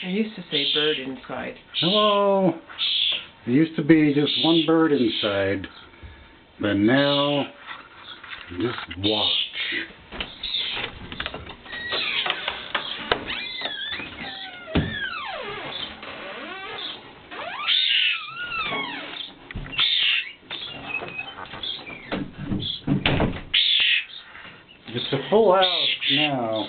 It used to say bird inside. Hello. There used to be just one bird inside, but now just watch. It's a full house now.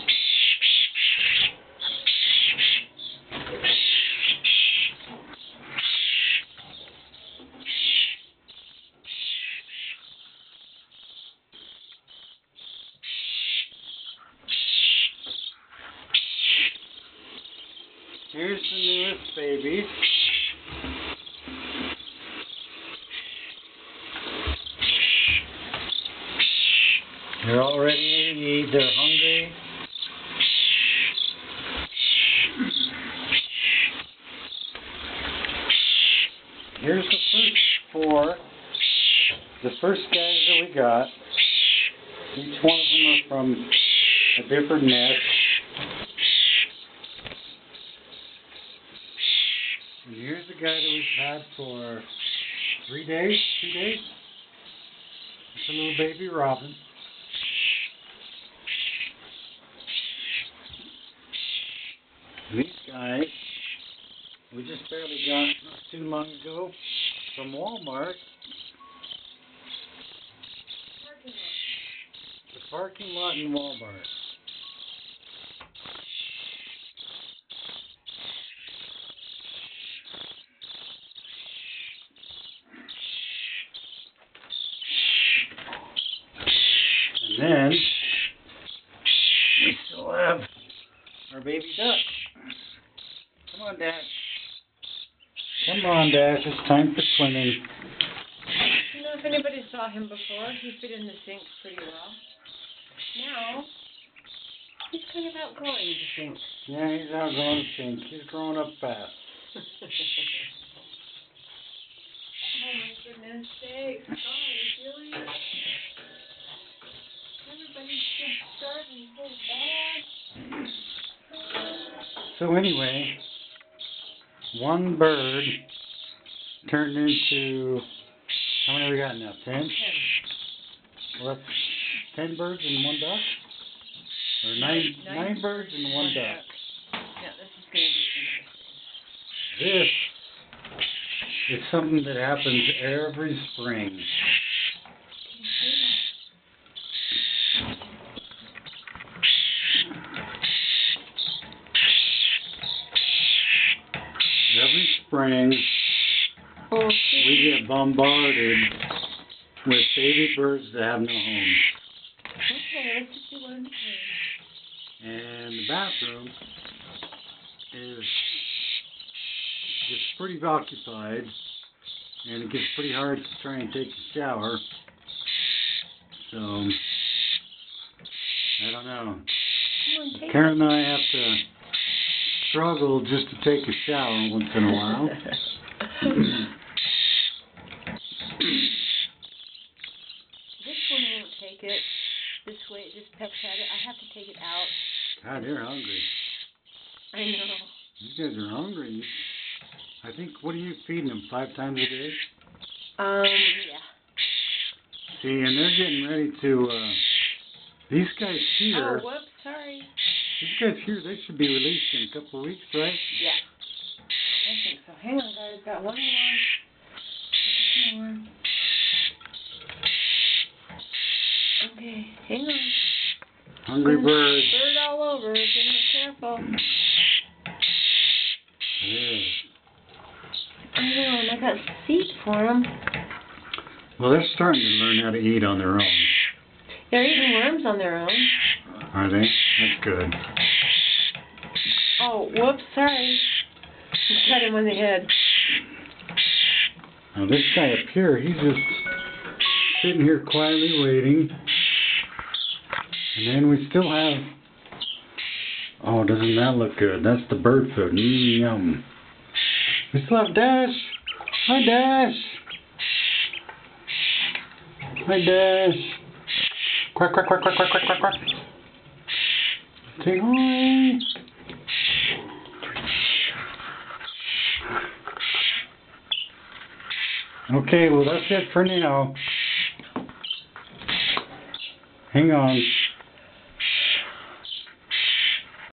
Here's the newest baby. They're all ready to eat. They're hungry. Here's the first four. The first guys that we got. Each one of them are from a different nest. And here's the guy that we've had for 3 days, 2 days. It's a little baby robin. And these guys, we just barely got not too long ago from Walmart. The parking lot in Walmart. And then we still have our baby duck. Come on, Dash. Come on, Dash. It's time for swimming. You know, if anybody saw him before, he fit in the sink pretty well. Now, he's kind of outgrowing the sink. Yeah, he's outgrowing the sink. He's growing up fast. Oh my goodness sakes, guys, really? Everybody's just starting so bad. So anyway, one bird turned into, how many we got now? 10? 10. Well, that's 10 birds and one duck? Or nine birds and one duck. Yeah, this is going to be interesting. This is something that happens every spring. Every spring, we get bombarded with baby birds that have no home. Okay, let's just do one. And the bathroom is gets pretty occupied, and it gets pretty hard to try and take a shower. So, I don't know. Karen and I have to struggle just to take a shower once in a while. This one won't take it. This way, this pecks at it. I have to take it out. God, they're hungry. I know. You guys are hungry. I think, what are you feeding them, 5 times a day? Yeah. See, and they're getting ready to, these guys here. Oh, whoops, sorry. These guys here, they should be released in a couple of weeks, right? Yeah. I think so. Hang on, guys. Got one more. Okay, hang on. Hungry bird. Bird all over if you're not careful. Yeah. I know, and I got seeds for them. Well, they're starting to learn how to eat on their own. They're eating worms on their own. Are they? That's good. Oh, whoops, sorry. Just cut him on the head. Now this guy up here, he's just sitting here quietly waiting. And then we still have... Oh, doesn't that look good? That's the bird food. Yum. We still have Dash. Hi, Dash. Hi, Dash. Quack, quack, quack, quack, quack, quack, quack, quack. Say hi. Okay, well that's it for now. Hang on.